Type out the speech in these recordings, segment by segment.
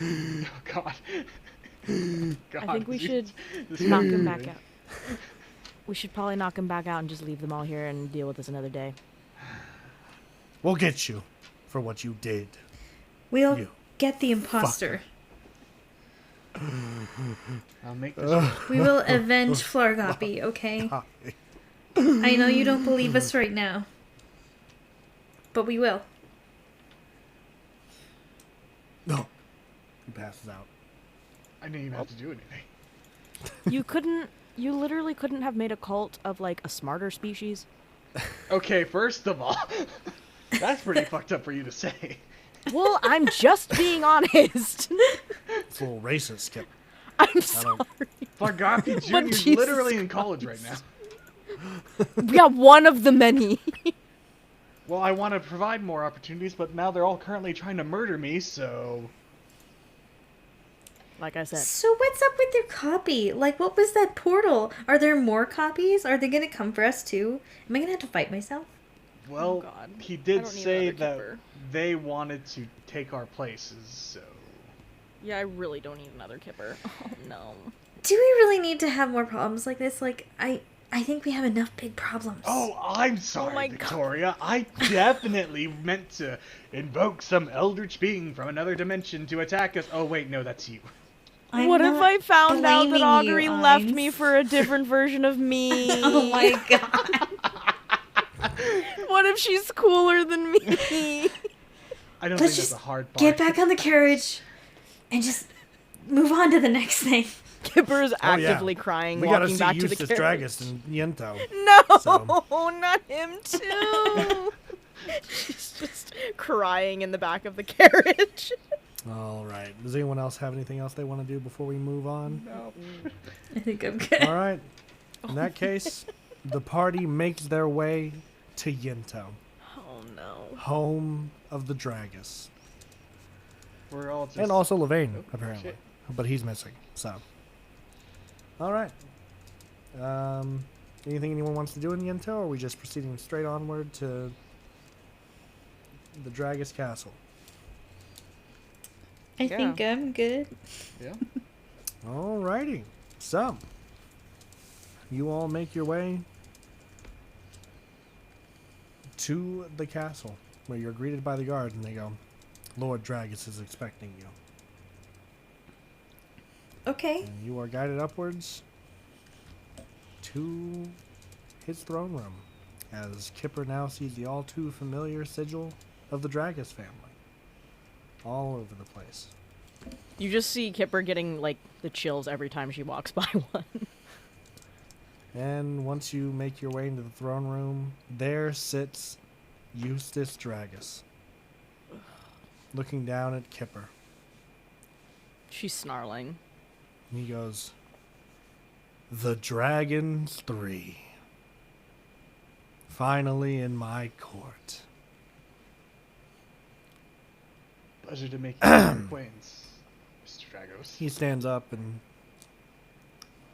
Oh God. God, I think we should this knock is him good. back out. We should probably knock him back out and just leave them all here and deal with this another day. We'll get you for what you did. We'll You get the imposter. I'll make this. We will avenge Flargoppy, okay? I know you don't believe us right now. But we will. No. He passes out. I didn't even have to do anything. You literally couldn't have made a cult of, like, a smarter species. Okay, first of all, that's pretty fucked up for you to say. Well, I'm just being honest. It's a little racist, Skip. I'm sorry. Flargoppy But Jr. is Jesus literally in college right now. Yeah, one of the many. Well, I want to provide more opportunities, but now they're all currently trying to murder me, so... Like I said. So what's up with your copy? Like, what was that portal? Are there more copies? Are they gonna come for us too? Am I gonna have to fight myself? Well, God. he I did don't need say another that keeper. they wanted to take our places, so... Yeah, I really don't need another kipper. Oh, no. Do we really need to have more problems like this? Like, I think we have enough big problems. Oh, I'm sorry, my God. Victoria. I definitely meant to invoke some eldritch being from another dimension to attack us. Oh, wait, no, that's you. I'm What if not I found out that blaming Augury you, left Ainz. me for a different version of me? Oh my god. What if she's cooler than me? I don't Let's think that's just a hard part. get back on the carriage and just move on to the next thing. Kipper's Oh, yeah. actively crying, We gotta walking see back to the Eustace carriage. Dragas and Yento. No, So- not him too. She's just crying in the back of the carriage. All right. Does anyone else have anything else they want to do before we move on? No. I think I'm good. All right. In that case, the party makes their way to Yento, Oh no. home of the Dragas. We're all just... And also Levain, Oh, apparently. shit. But he's missing, so. All right. Anything anyone wants to do in Yento, or are we just proceeding straight onward to the Dragas Castle? I think I'm good. Yeah. Alrighty. So, you all make your way to the castle, where you're greeted by the guard, and they go, Lord Dragas is expecting you. Okay. And you are guided upwards to his throne room, as Kipper now sees the all too familiar sigil of the Dragas family all over the place. You just see Kipper getting, like, the chills every time she walks by one. And once you make your way into the throne room, there sits Eustace Dragas, looking down at Kipper. She's snarling. And he goes, "The Dragons 3. Finally in my court." Pleasure to make your acquaintance, Mr. Dragos. He stands up and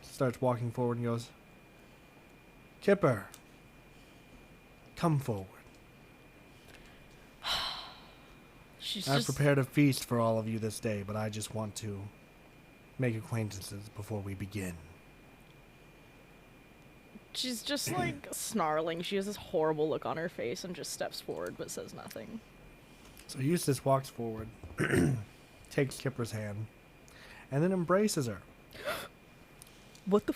starts walking forward and goes, "Kipper, come forward. She's I've just... prepared a feast for all of you this day, but I just want to make acquaintances before we begin." She's just, like, snarling. She has this horrible look on her face and just steps forward but says nothing. So Eustace walks forward, takes Kipper's hand, and then embraces her. What the...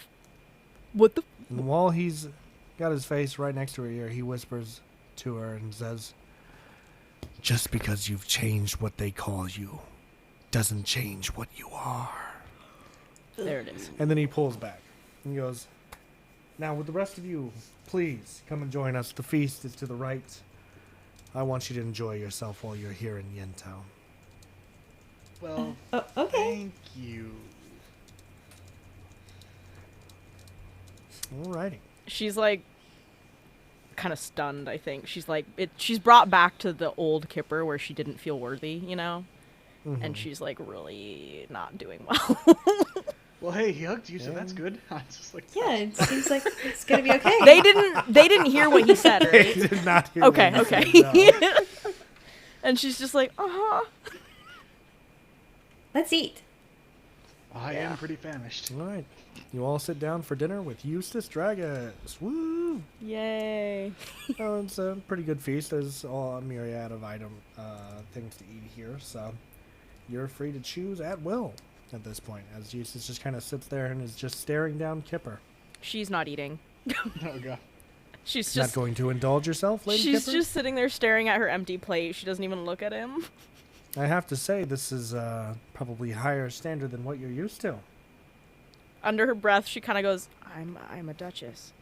What the... And while he's got his face right next to her ear, he whispers to her and says, "Just because you've changed what they call you doesn't change what you are." There it is. And then he pulls back and goes, "Now, with the rest of you, please come and join us. The feast is to the right. I want you to enjoy yourself while you're here in Yento." Well, Oh, okay. thank you. Alrighty. She's, like, kind of stunned, I think. She's, like... She's brought back to the old Kipper where she didn't feel worthy, you know? And she's, like, really not doing well. Well, hey, he hugged you, so that's good. I'm just like, Yeah, it seems like it's gonna be okay. They didn't hear what he said, He right? did not hear Okay, what he okay. said, no. And she's just like, uh-huh. let's eat. I am pretty famished. All right. You all sit down for dinner with Eustace Dragas. Woo! Yay. Oh, it's a pretty good feast. There's a myriad of things to eat here, so you're free to choose at will at this point, as Eustace just kind of sits there and is just staring down Kipper. She's not eating. Oh god. She's Not just going to indulge yourself, Lady she's Kipper? just sitting there staring at her empty plate. She doesn't even look at him. I have to say, this is probably higher standard than what you're used to. Under her breath, she kind of goes, "I'm a duchess.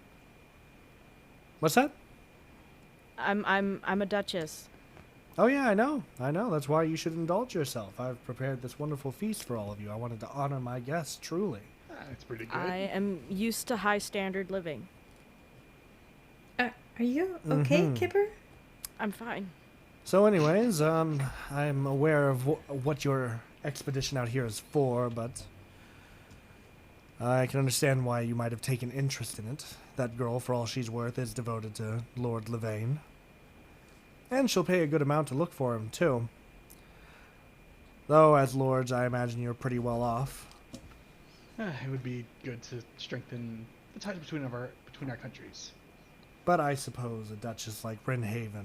What's that? I'm a duchess." Oh yeah, I know. That's why you should indulge yourself. I've prepared this wonderful feast for all of you. I wanted to honor my guests, truly. That's pretty good. I am used to high standard living. Are you okay, Mhm. Kipper? I'm fine. So anyways, I'm aware of what your expedition out here is for, but I can understand why you might have taken interest in it. That girl, for all she's worth, is devoted to Lord Levane. And she'll pay a good amount to look for him, too. Though, as lords, I imagine you're pretty well off. It would be good to strengthen the ties between our countries. But I suppose a duchess like Brynhaven...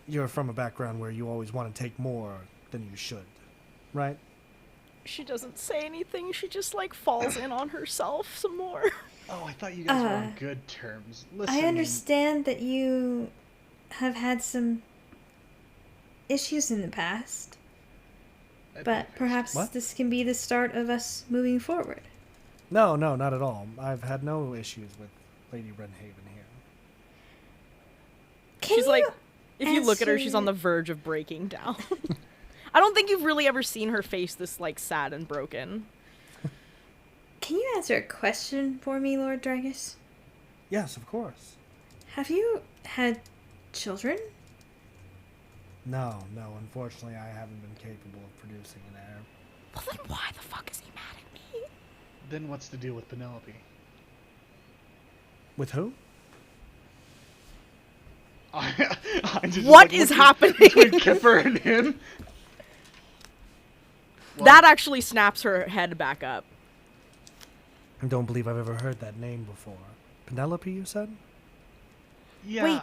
You're from a background where you always want to take more than you should, right? She doesn't say anything. She just like falls in on herself some more. Oh, I thought you guys were on good terms. Listen, I understand that you have had some issues in the past, but perhaps What? this can be the start of us moving forward. No, not at all. I've had no issues with Lady Brynhaven here. Can She's you like, if you look at her, she's answer- on the verge of breaking down. I don't think you've really ever seen her face this like sad and broken. Can you answer a question for me, Lord Dragas? Yes, of course. Have you had children? No, unfortunately I haven't been capable of producing an heir. Well, then why the fuck is he mad at me? Then what's the deal with Penelope? With who? I'm just What like, is looking happening? between Kipper and him? That actually snaps her head back up. I don't believe I've ever heard that name before. Penelope, you said? Yeah. Wait.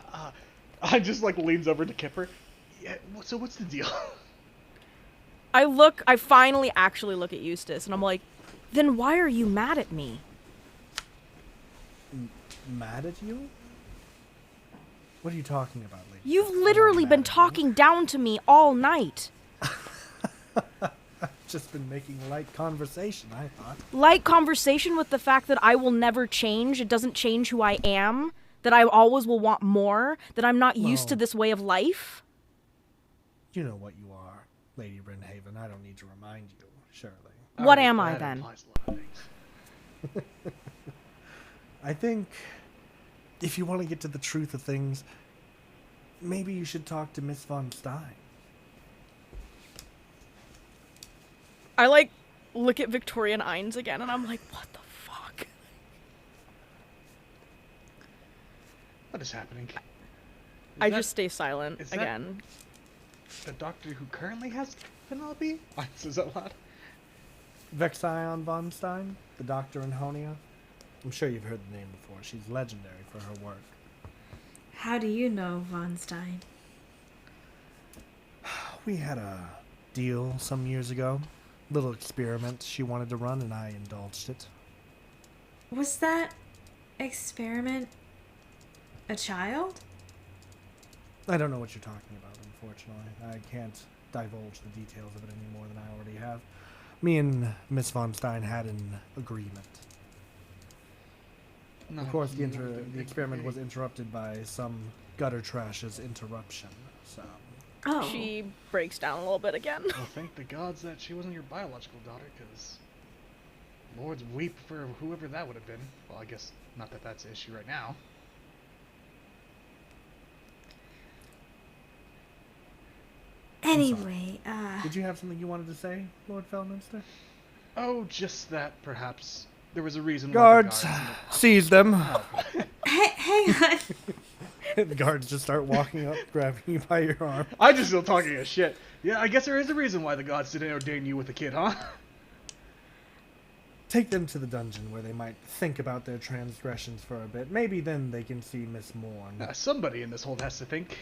I just like leans over to Kipper. Yeah. So what's the deal? I finally actually look at Eustace and I'm like, then why are you mad at me? Mad at you? What are you talking about, lady? You've I'm literally not been mad at you. talking down to me all night. Just been making light conversation, I thought. Light conversation with the fact that I will never change. It doesn't change who I am. That I always will want more. That I'm not used to Well- this way of life. You know what you are, Lady Brynhaven. I don't need to remind you, surely. What Alright, am I that then? implies a lot of things. I think if you want to get to the truth of things, maybe you should talk to Miss Von Stein. I like look at Victorian Ines again and I'm like, what the fuck? What is happening? Is I that just stay silent is that- again. the doctor who currently has Penelope. I says that loud. Vexion Von Stein, the doctor in Honia. I'm sure you've heard the name before. She's legendary for her work. How do you know Von Stein? We had a deal some years ago. Little experiment she wanted to run, and I indulged it. Was that experiment a child? I don't know what you're talking about, unfortunately. I can't divulge the details of it any more than I already have. Me and Miss Von Stein had an agreement. No, Of course, the no, experiment was interrupted by some gutter trash's interruption, so... Oh. She breaks down a little bit again. Well, thank the gods that she wasn't your biological daughter, because lords weep for whoever that would have been. Well, I guess not that that's an issue right now. Anyway, Did you have something you wanted to say, Lord Felminster? Oh, just that perhaps there was a reason. Guards, Why seize them. hang on. The guards just start walking up, grabbing you by your arm. I just feel talking a shit. Yeah, I guess there is a reason why the gods didn't ordain you with a kid, huh? Take them to the dungeon where they might think about their transgressions for a bit. Maybe then they can see Miss Morn. Somebody in this hold has to think.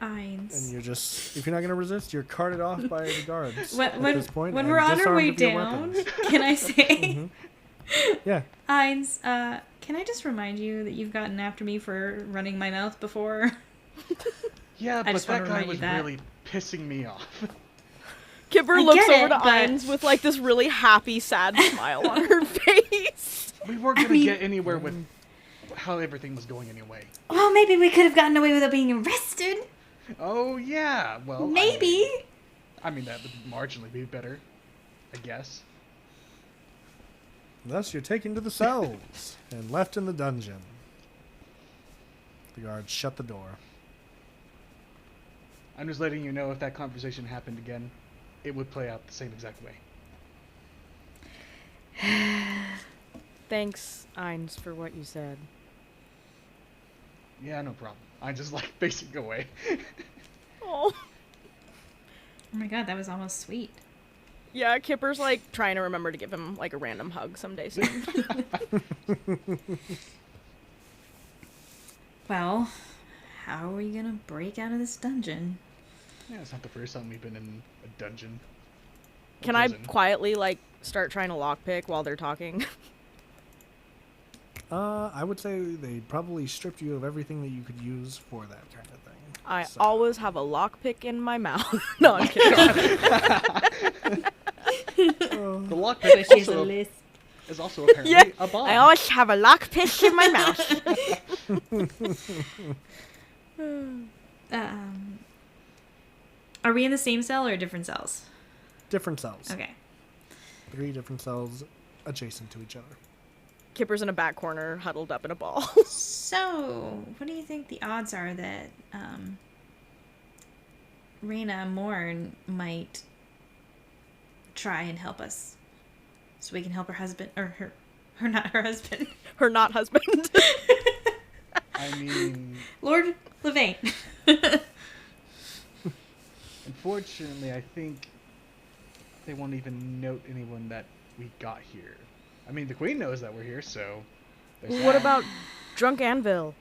Eins. And you're just, if you're not going to resist, you're carted off by the guards at When this point. when and we're on our way disarmed of your down, weapons. can I say, Yeah. Eins, can I just remind you that you've gotten after me for running my mouth before? Yeah, I but just wanna that guy remind you was that. really pissing me off. Kipper I looks get over it, to but- Ines with like this really happy, sad smile on her face. We weren't gonna get anywhere with how everything was going anyway. Well, maybe we could have gotten away without being arrested. Oh yeah, well Maybe. I mean that would marginally be better, I guess. Thus, you're taken to the cells and left in the dungeon. The guards shut the door. I'm just letting you know if that conversation happened again, it would play out the same exact way. Thanks, Ines, for what you said. Yeah, no problem. I just like facing away. Oh. Oh my god, that was almost sweet. Yeah, Kipper's like trying to remember to give him like a random hug someday soon. Well, how are we gonna break out of this dungeon? Yeah, it's not the first time we've been in a dungeon. Or Can I prison. quietly like start trying to lockpick while they're talking? I would say they probably stripped you of everything that you could use for that kind of thing. I So- always have a lockpick in my mouth. No, I'm kidding. The lockpick She's a also list. is also apparently Yeah, a bomb. I always have a lockpick in my mouth. Are we in the same cell or different cells? Different cells. Okay. 3 different cells adjacent to each other. Kipper's in a back corner, huddled up in a ball. So, what do you think the odds are that Reyna Morn might try and help us, so we can help her husband, or her not her husband, Her not husband. I mean, Lord Levain. unfortunately, I think they won't even note anyone that we got here. I mean, the queen knows that we're here, so... there's What that. about Drunk Anvil?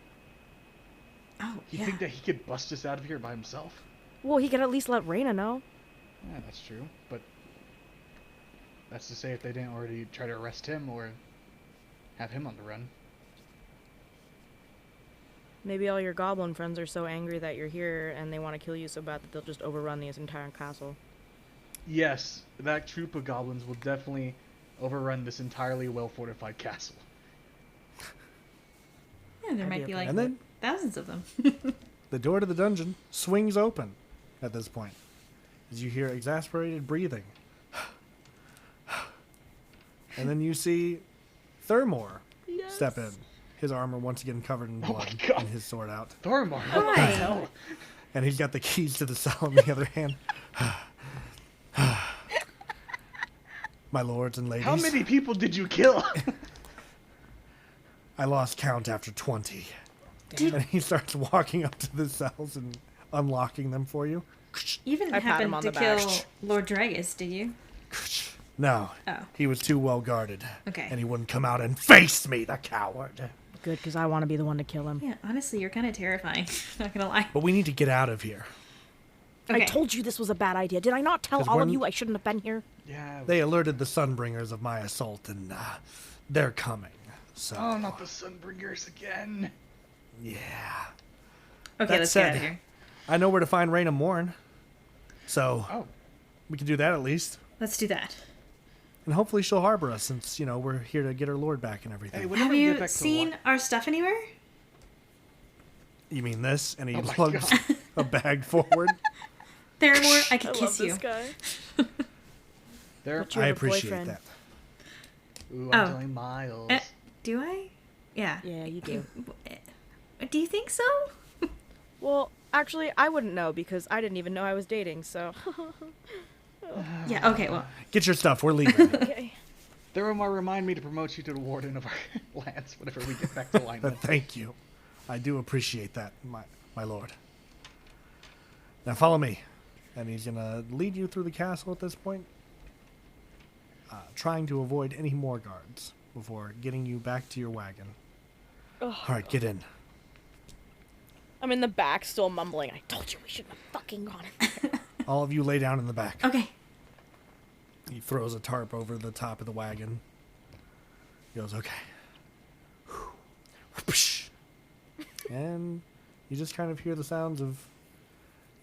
Oh, You yeah. think that he could bust us out of here by himself? Well, he could at least let Reyna know. Yeah, that's true, but... that's to say if they didn't already try to arrest him or have him on the run. Maybe all your goblin friends are so angry that you're here and they want to kill you so bad that they'll just overrun this entire castle. Yes, that troop of goblins will definitely overrun this entirely well-fortified castle. Yeah, there I'd might be be okay like And then thousands of them. the door to the dungeon swings open at this point as you hear exasperated breathing. And then you see Thermore step in, his armor once again covered in Oh my blood God. and his sword out. Thormar, Hi. what the hell? And he's got the keys to the cell in the other hand. My lords and ladies, How many people did you kill? I lost count after 20. And he starts walking up to the cells and unlocking them for you. You didn't I pat him happen on to the kill back. Lord Dragas, did you? No, Oh. he was too well guarded. Okay. And he wouldn't come out and face me, the coward. Good, because I want to be the one to kill him. Yeah, honestly, you're kind of terrifying. Not gonna lie. But we need to get out of here. I Okay. told you this was a bad idea. Did I not tell 'Cause all of when- you I shouldn't have been here? Yeah. They alerted the Sunbringers of my assault, and they're coming. So, Oh, not the Sunbringers again. yeah. Okay, That let's said, get out of here. I know where to find Reyna Morn. So, Oh, we can do that at least. Let's do that. And hopefully she'll harbor us since, you know, we're here to get her lord back and everything. hey, whenever Have we get you back to the seen our stuff anywhere? You mean this? And he Oh my lugs God. a bag forward. Theramore, I could I kiss love you. this guy. There. But you I have a appreciate boyfriend. that. Ooh, Oh. I'm telling Miles. Do I? Yeah. Yeah, you do. Do you think so? Well, actually, I wouldn't know because I didn't even know I was dating, so... Yeah, okay, well. Get your stuff. We're leaving. Okay. Thuromar, remind me to promote you to the warden of our lands whenever we get back to alignment. Thank you. I do appreciate that, my lord. Now follow me. And he's going to lead you through the castle at this point, trying to avoid any more guards before getting you back to your wagon. Oh, All right, get in. I'm in the back still mumbling, I told you we shouldn't have fucking gone in there. All of you lay down in the back. Okay. He throws a tarp over the top of the wagon. He goes, okay. And you just kind of hear the sounds of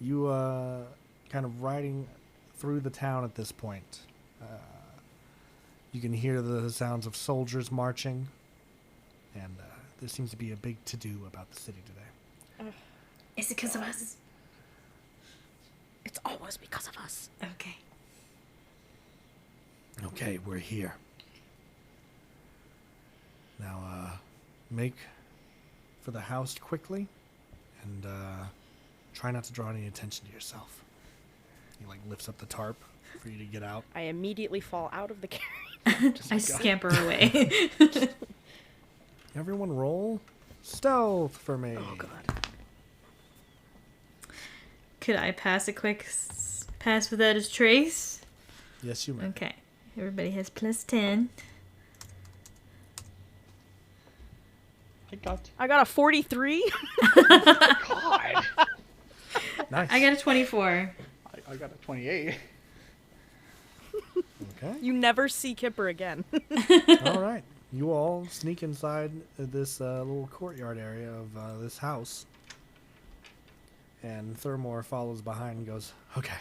you kind of riding through the town at this point. You can hear the sounds of soldiers marching. And there seems to be a big to-do about the city today. Is it because of us? It's always because of us. Okay. Okay, we're here. Now, make for the house quickly, and try not to draw any attention to yourself. He, lifts up the tarp for you to get out. I immediately fall out of the carriage. I scamper away. Everyone roll stealth for me. Oh, God. Could I pass a quick pass without a trace? Yes, you may. Okay. Everybody has plus 10. I I got a 43. God. Nice. I got a 24. I got a 28. Okay. You never see Kipper again. All right. You all sneak inside this little courtyard area of this house. And Thurmore follows behind and goes, okay,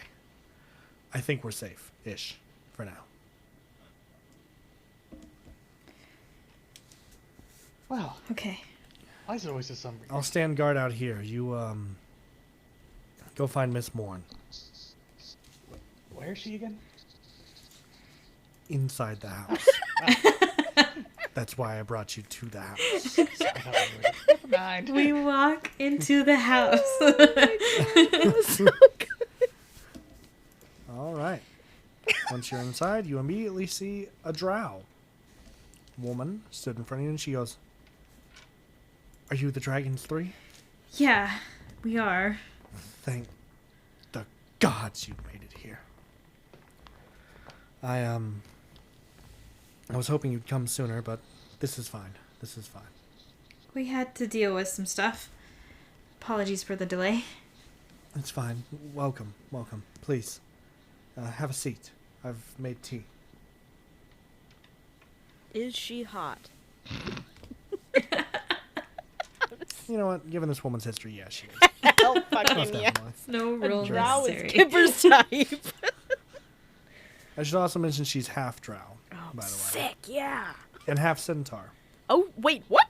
I think we're safe-ish for now. Well, Okay. why is it always a summary? I'll stand guard out here. You, go find Miss Morn. Where is she again? Inside the house. That's why I brought you to the house. I thought we were- Never mind. We walk into the house. All right. Once you're inside, you immediately see a drow. Woman stood in front of you and she goes, are you the Dragons 3? Yeah, we are. Thank the gods you made it here. I was hoping you'd come sooner, but this is fine. This is fine. We had to deal with some stuff. Apologies for the delay. It's fine. Welcome. Welcome. Please. Have a seat. I've made tea. Is she hot? You know what? Given this woman's history, yeah, she is. Hell Most fucking yeah. definitely. No rule Drow is necessary. Kipper's type. I should also mention she's half drow, Oh, by the way. sick, yeah. And half centaur. Oh, wait, what?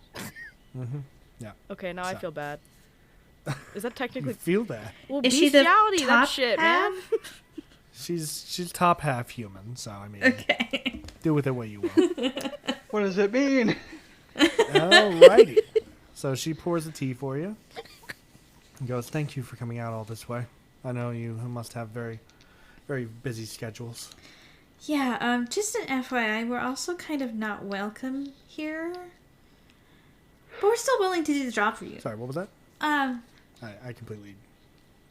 Mm-hmm. Yeah. Okay, now I So. feel bad. Is that You technically... feel that. Well, Is she the bestiality, that top shit, half? man. She's top half human, so I mean, Okay. do with it what you will. What does it mean? Alrighty. So she pours the tea for you. And goes, thank you for coming out all this way. I know you must have very, very busy schedules. Yeah, just an FYI, we're also kind of not welcome here. But we're still willing to do the job for you. Sorry, what was that? I completely...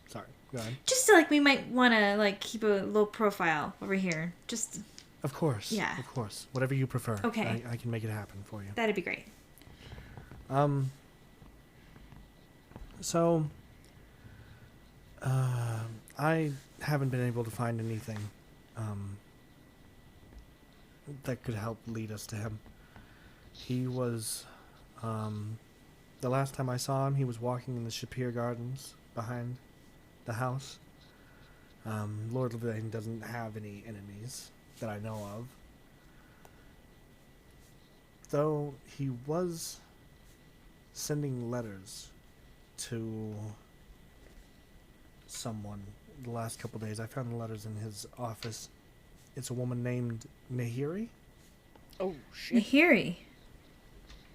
Sorry, go ahead. Just so, we might want to, keep a low profile over here. Just, Of course. Yeah. Of course. Whatever you prefer. Okay. I can make it happen for you. that'd be great. So... I haven't been able to find anything, that could help lead us to him. He was, the last time I saw him, he was walking in the Shapir Gardens behind the house. Lord Levine doesn't have any enemies that I know of. Though he was sending letters to someone the last couple days. I found the letters in his office. It's a woman named Nahiri. Oh, shit. Nahiri.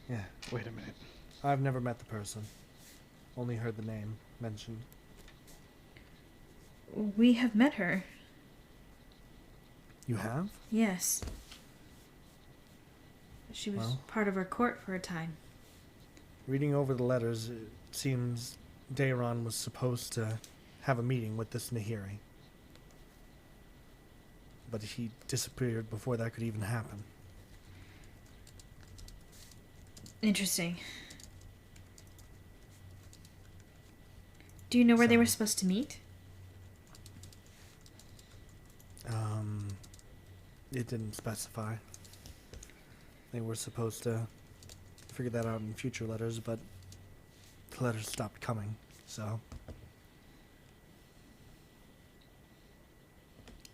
Yeah. Wait a minute. I've never met the person. Only heard the name mentioned. We have met her. You have? Yes. She was Well. part of our court for a time. Reading over the letters, it seems Dayron was supposed to have a meeting with this Nahiri. But he disappeared before that could even happen. Interesting. Do you know where they were supposed to meet? It didn't specify. They were supposed to figure that out in future letters, but the letters stopped coming, so...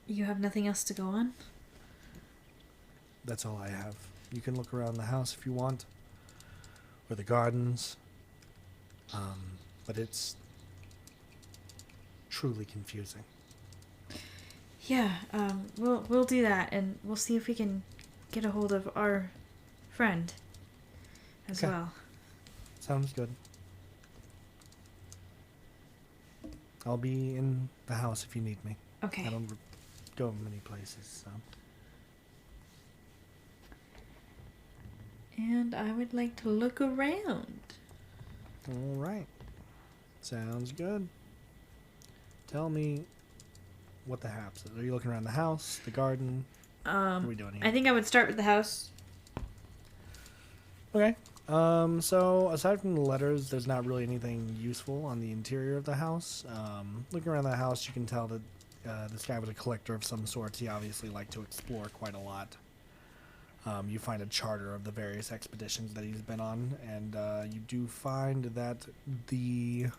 You have nothing else to go on? That's all I have. You can look around the house if you want, or the gardens, but it's truly confusing. Yeah, we'll do that, and we'll see if we can get a hold of our friend as Okay. well. Sounds good. I'll be in the house if you need me. Okay. I don't go many places, so... And I would like to look around. All right. Sounds good. Tell me what the haps is. Are you looking around the house, the garden? What are we doing here? I think I would start with the house. Okay. So aside from the letters, there's not really anything useful on the interior of the house. Looking around the house, you can tell that this guy was a collector of some sorts. He obviously liked to explore quite a lot. You find a charter of the various expeditions that he's been on, and you do find that the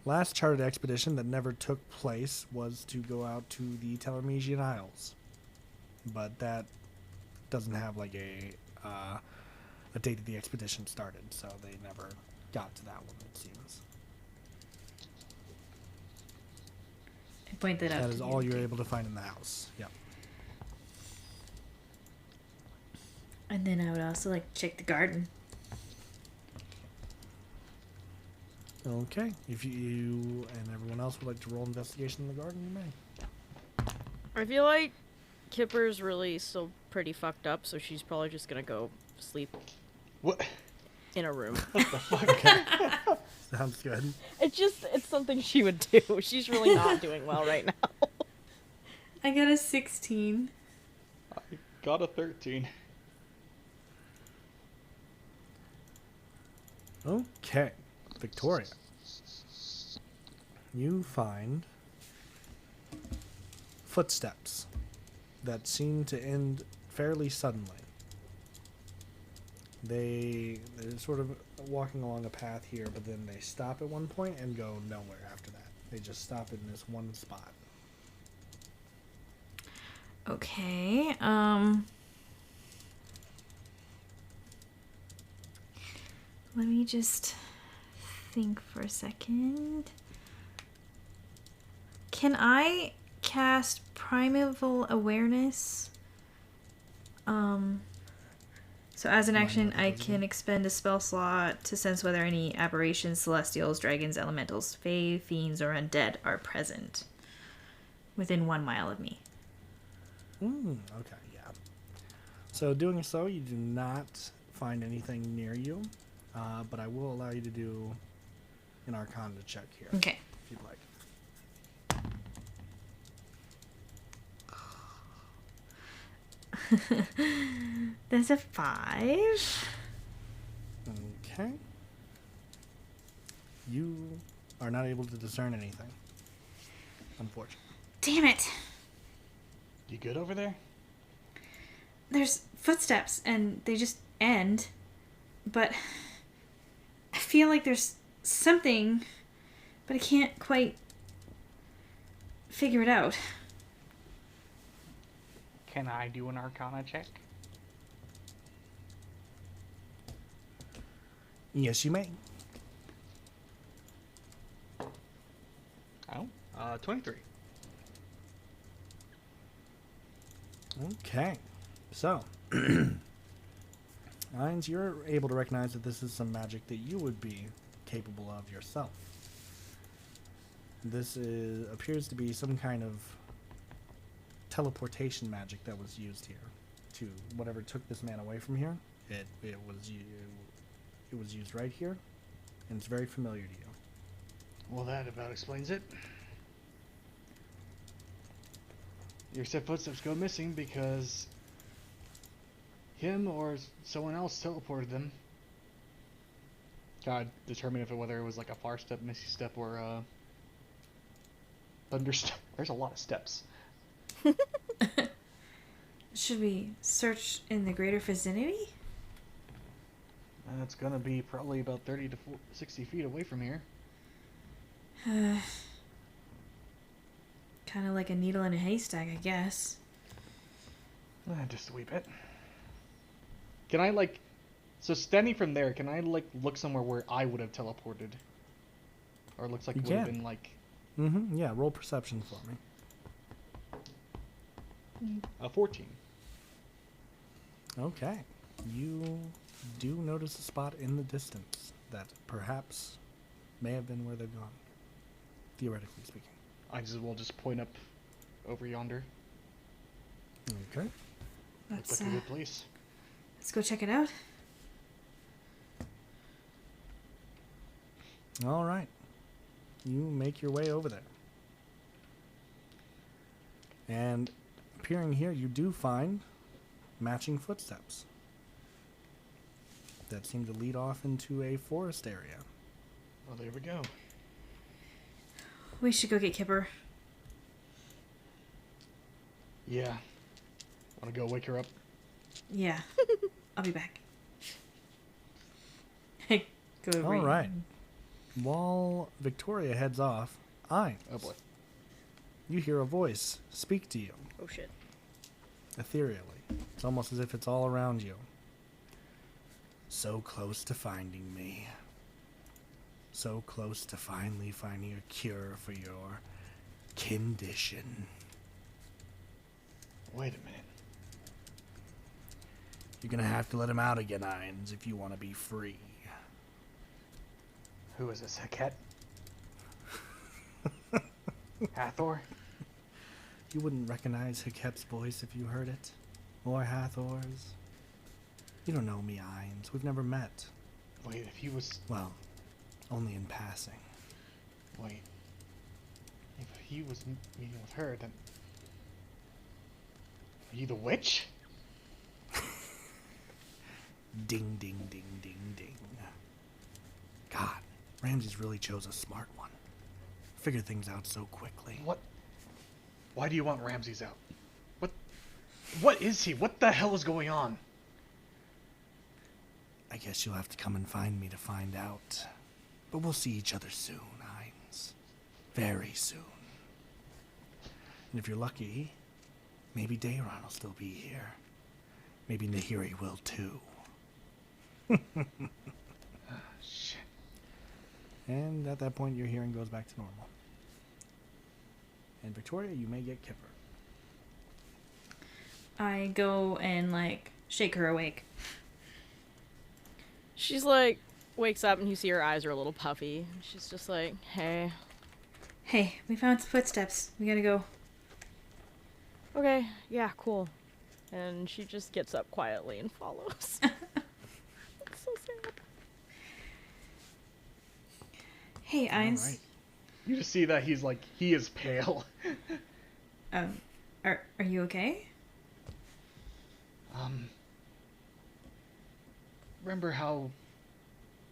last chartered expedition that never took place was to go out to the Telemesian Isles. But that doesn't have like a date that the expedition started, so they never got to that one, it seems. I point that out. That to is you. all you're able to find in the house. Yep. And then I would also like to check the garden. Okay. If you and everyone else would like to roll investigation in the garden, you may. I feel like Kipper's really still pretty fucked up, so she's probably just gonna go sleep What? in a room. What the fuck? Sounds good. It's something she would do. She's really not doing well right now. I got a 16. I got a 13. Okay. Victoria. You find footsteps that seem to end fairly suddenly. They're sort of walking along a path here, but then they stop at one point and go nowhere after that. They just stop in this one spot. Okay, let me just think for a second. Can I cast Primeval Awareness? So as an action, I can expend a spell slot to sense whether any aberrations, celestials, dragons, elementals, fae, fiends, or undead are present within 1 mile of me. Okay, yeah. So doing so, you do not find anything near you, but I will allow you to do an Arcana check here, Okay. if you'd like. That's a 5. Okay. You are not able to discern anything, unfortunately. Damn it. You good over there? There's footsteps and they just end. But I feel like there's something, but I can't quite figure it out. Can I do an Arcana check? Yes, you may. Oh, 23. Okay. So, Lines, you're able to recognize that this is some magic that you would be capable of yourself. This appears to be some kind of teleportation magic that was used here. to whatever took this man away from here. It was used right here, and it's very familiar to you. Well, that about explains it. Your said footsteps go missing because him or someone else teleported them. Gotta determine whether it was like a far step, misty step, or thunder step. There's a lot of steps. Should we search in the greater vicinity? And it's gonna be probably about 30 to 60 feet away from here. Kind of like a needle in a haystack, I guess. Just a wee bit. Can I, like... So standing from there, can I, like, look somewhere where I would have teleported? Or it looks like You it would have can. been, like... Mm-hmm. Yeah, roll perception for me. A 14. Okay. You do notice a spot in the distance that perhaps may have been where they've gone. Theoretically speaking. Will just point up over yonder. Okay. Looks Let's, like a good place. let's go check it out. All right. You make your way over there. And appearing here, you do find matching footsteps that seem to lead off into a forest area. Well, there we go. We should go get Kipper. Yeah. Wanna go wake her up? Yeah. I'll be back. Go All right. While Victoria heads off, Oh boy. you hear a voice speak to you Oh shit. ethereally. It's almost as if it's all around you. So close to finding me. So close to finally finding a cure for your condition. Wait a minute. You're gonna have to let him out again, Irons, if you want to be free. Who is this, Heket? Hathor? You wouldn't recognize Hiket's voice if you heard it. Or Hathor's. You don't know me, Irons. We've never met. Wait, if he was... Well, only in passing. Wait. If he was meeting with her, then... Are you the witch? Ding, ding, ding, ding, ding. God, Ramses really chose a smart one. Figured things out so quickly. What? Why do you want Ramses out? What is he? What the hell is going on? I guess you'll have to come and find me to find out. But we'll see each other soon, Hines. Very soon. And if you're lucky, maybe Dayron will still be here. Maybe Nahiri will too. Shit. And at that point, your hearing goes back to normal. And Victoria, you may get Kipper. I go and, like, shake her awake. She's like, wakes up and you see her eyes are a little puffy. She's just like, hey. Hey, we found some footsteps. We gotta go. Okay, yeah, cool. And she just gets up quietly and follows. It's so sad. Hey, Eins. All right. You just see that he is pale. Are you okay? Remember how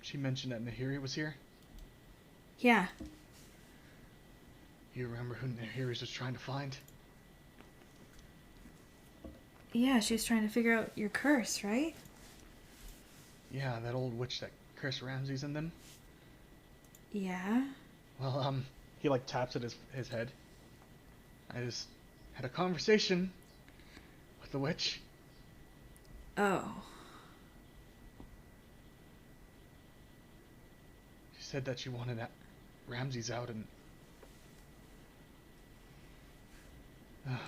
she mentioned that Nahiri was here? Yeah. You remember who Nahiri was trying to find? Yeah, she was trying to figure out your curse, right? Yeah, that old witch that cursed Ramses and them. Yeah. Well, he like taps at his head. I just had a conversation with the witch. Oh. She said that she wanted Ramses out and... Oh, God.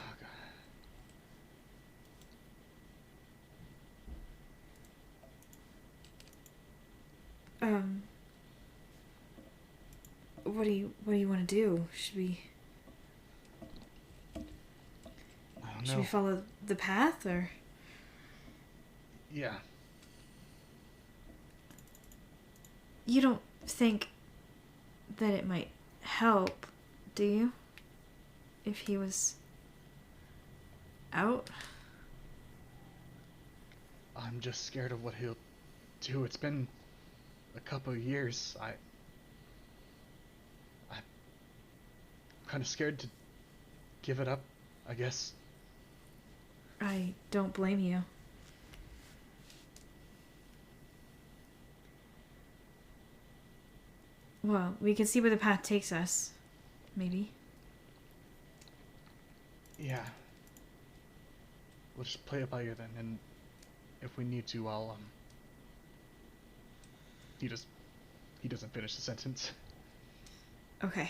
What do you want to do? Should we I don't should know. we follow the path or? Yeah. You don't think that it might help, do you? If he was out? I'm just scared of what he'll do. It's been a couple of years. I'm kind of scared to give it up, I guess. I don't blame you. Well, we can see where the path takes us. Maybe. Yeah. We'll just play it by ear then, and if we need to, I'll, He doesn't finish the sentence. Okay.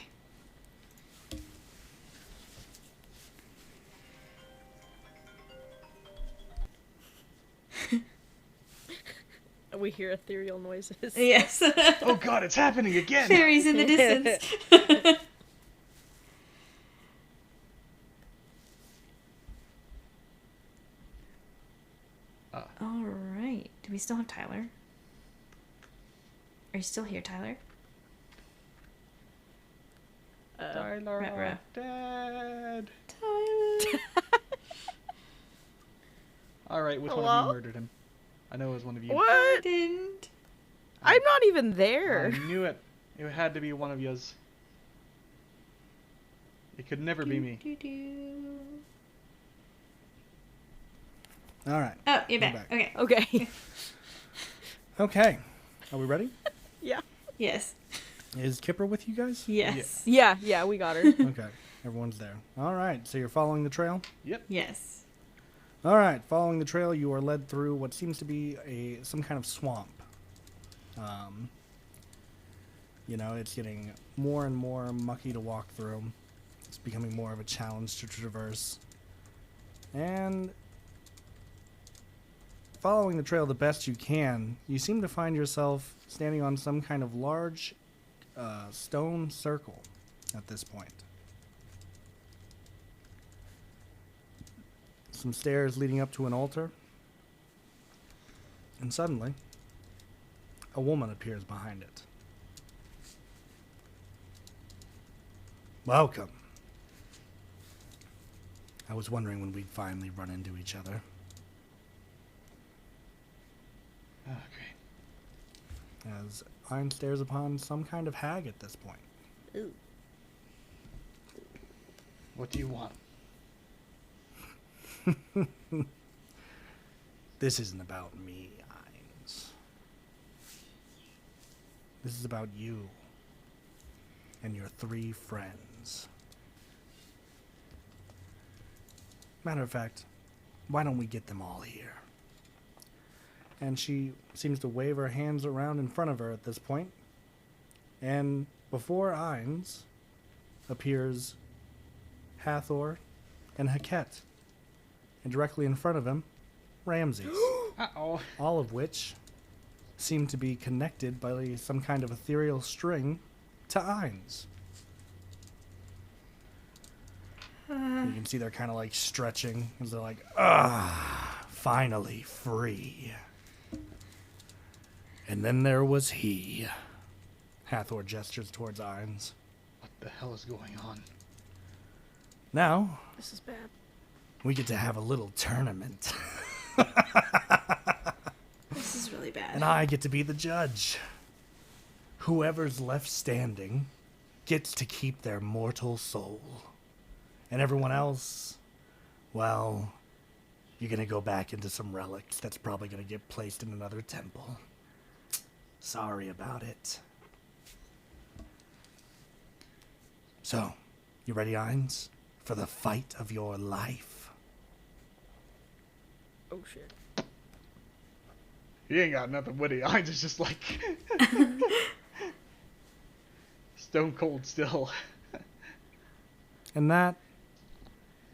We hear ethereal noises. Yes. Oh god, it's happening again! Fairies in the distance. All right. Do we still have Tyler? Are you still here, Tyler? Tyler, Ruh-roh. Dad! Tyler. Alright, which one of Hello? you murdered him? I know it was one of you. What? Didn't. I'm not even there. I knew it. It had to be one of yous. It could never be me. Do-do-do. All right. Oh, you're We're back. back. Okay. Okay. Okay. Are we ready? Yeah. Yes. Is Kipper with you guys? Yes. Yeah, we got her. Okay. Everyone's there. All right. So you're following the trail? Yep. Yes. All right. Following the trail, you are led through what seems to be some kind of swamp. You know, it's getting more and more mucky to walk through. It's becoming more of a challenge to traverse. And following the trail the best you can, you seem to find yourself standing on some kind of large stone circle at this point. Some stairs leading up to an altar. And suddenly, a woman appears behind it. Welcome. I was wondering when we'd finally run into each other. Okay. As Iron stares upon some kind of hag at this point. Ooh. What do you want? This isn't about me, Ines. This is about you and your 3 friends. Matter of fact, why don't we get them all here? And she seems to wave her hands around in front of her at this point. And before Ines appears Hathor and Haket. And directly in front of him, Ramses. Uh-oh. All of which seem to be connected by some kind of ethereal string to Ines. You can see they're kind of like stretching as they're like, finally free. And then there was he. Hathor gestures towards Ines. What the hell is going on? Now, This is bad. we get to have a little tournament. This is really bad. And I get to be the judge. Whoever's left standing gets to keep their mortal soul. And everyone else, well, you're going to go back into some relics that's probably going to get placed in another temple. Sorry about it. So, you ready, Ines, for the fight of your life? Oh shit. He ain't got nothing witty. I just like stone cold still. And that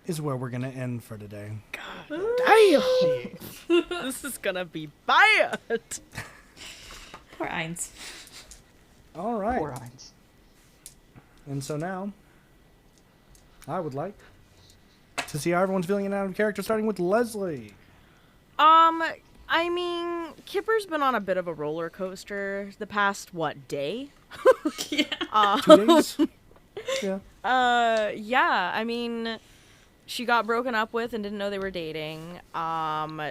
is where we're going to end for today. Damn! This is gonna be bad! Poor Ines. All right. Poor Heinz. And so now, I would like to see how everyone's feeling out of character, starting with Leslie. I mean, Kipper's been on a bit of a roller coaster the past, day? Yeah. 2 days? Yeah. Yeah, I mean, she got broken up with and didn't know they were dating.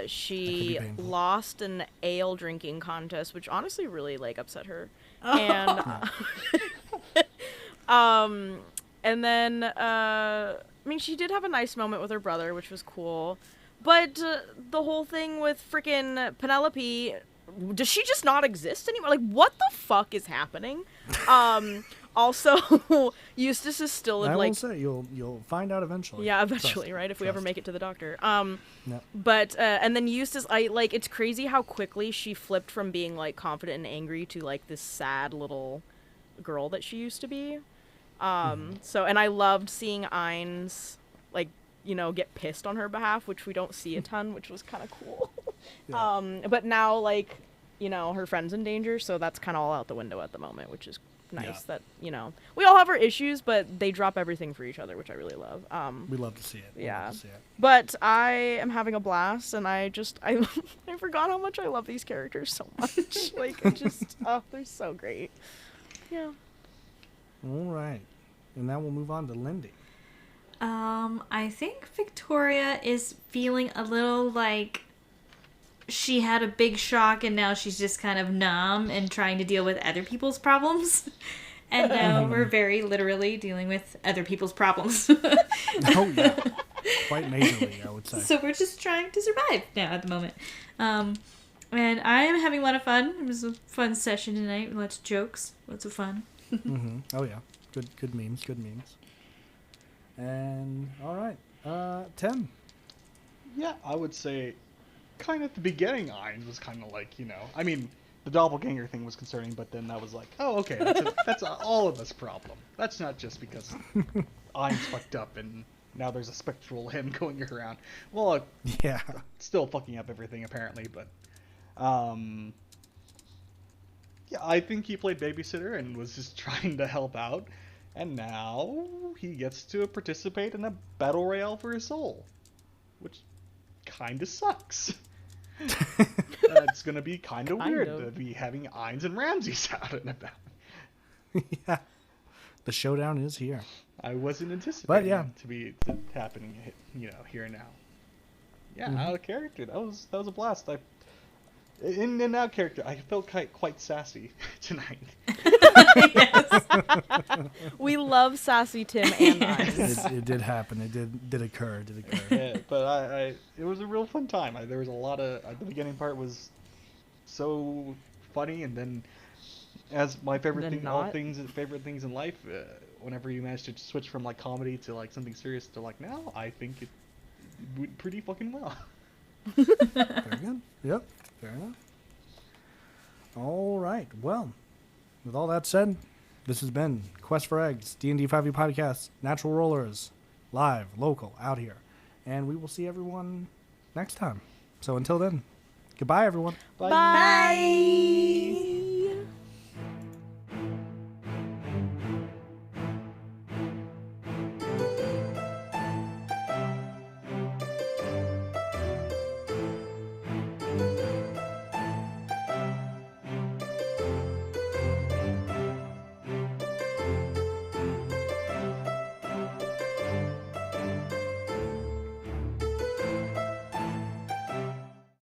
She painful. lost an ale drinking contest, which honestly really, upset her. And, and then, I mean, she did have a nice moment with her brother, which was cool. But the whole thing with freaking Penelope, does she just not exist anymore? Like, what the fuck is happening? Also, Eustace is still I like. will say you'll find out eventually. Yeah, eventually, Trust. right? If we ever make it to the doctor. Yep. But and then Eustace, it's crazy how quickly she flipped from being confident and angry to this sad little girl that she used to be. So, and I loved seeing Ainz get pissed on her behalf, which we don't see a ton, which was kind of cool. Yeah. But now her friend's in danger, so that's kind of all out the window at the moment, which is nice. That we all have our issues, but they drop everything for each other, which I really love. We love to see it. Yeah. But I am having a blast, and I forgot how much I love these characters so much. They're so great. Yeah. All right. And now we'll move on to Lindy. I think Victoria is feeling a little like she had a big shock and now she's just kind of numb and trying to deal with other people's problems. And now we're very literally dealing with other people's problems. Oh, yeah. Quite majorly, I would say. So we're just trying to survive now at the moment. And I am having a lot of fun. It was a fun session tonight. Lots of jokes. Lots of fun. Oh, yeah. Good memes. Good memes. And, all right. Tim. Yeah, I would say kind of at the beginning, Ainz was kind of I mean, the doppelganger thing was concerning, but then that was oh, okay, that's all of us problem. That's not just because Ainz fucked up and now there's a spectral him going around. Well, Yeah. still fucking up everything apparently, but yeah, I think he played babysitter and was just trying to help out, and now he gets to participate in a battle royale for his soul, which kind of sucks. It's gonna be kind of weird to be having Ainz and Ramses out and about. Yeah. The showdown is here. I wasn't anticipating yeah. it to be happening, here and now. Yeah, out of character. That was a blast. In and out character, I felt quite sassy tonight. Yes. We love sassy Tim and Ainz. It did happen. It did occur. Yeah, but it was a real fun time. There was a lot of the beginning part was so funny, and then as my favorite Then thing, not. favorite things in life, whenever you manage to switch from comedy to something serious to now, I think it went pretty fucking well. Very good. Yep. Fair enough. All right. Well, with all that said, this has been Quest for Eggs, D&D 5e podcast, Natural Rollers, live, local, out here. And we will see everyone next time. So until then, goodbye, everyone. Bye. Bye.